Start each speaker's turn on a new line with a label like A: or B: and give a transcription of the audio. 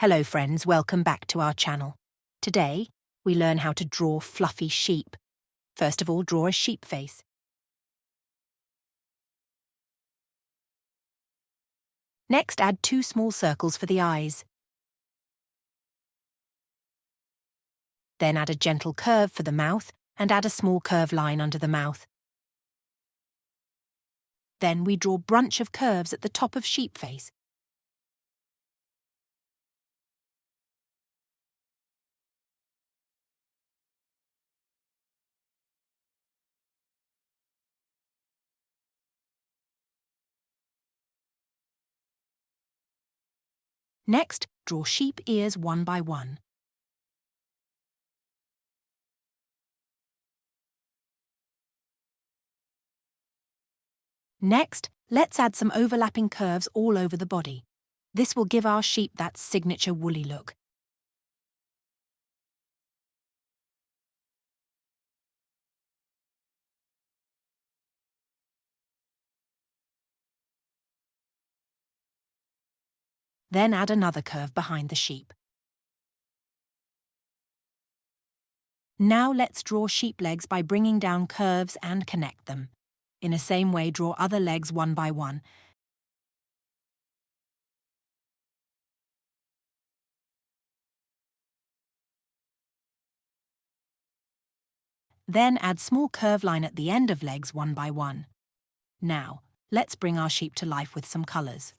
A: Hello friends, welcome back to our channel. Today, we learn how to draw fluffy sheep. First of all, draw a sheep face. Next, add 2 small circles for the eyes. Then add a gentle curve for the mouth and add a small curve line under the mouth. Then we draw bunch of curves at the top of sheep face. Next, draw sheep ears one by one. Next, let's add some overlapping curves all over the body. This will give our sheep that signature woolly look. Then add another curve behind the sheep. Now let's draw sheep legs by bringing down curves and connect them. In the same way, draw other legs one by one. Then add small curve line at the end of legs one by one. Now, let's bring our sheep to life with some colours.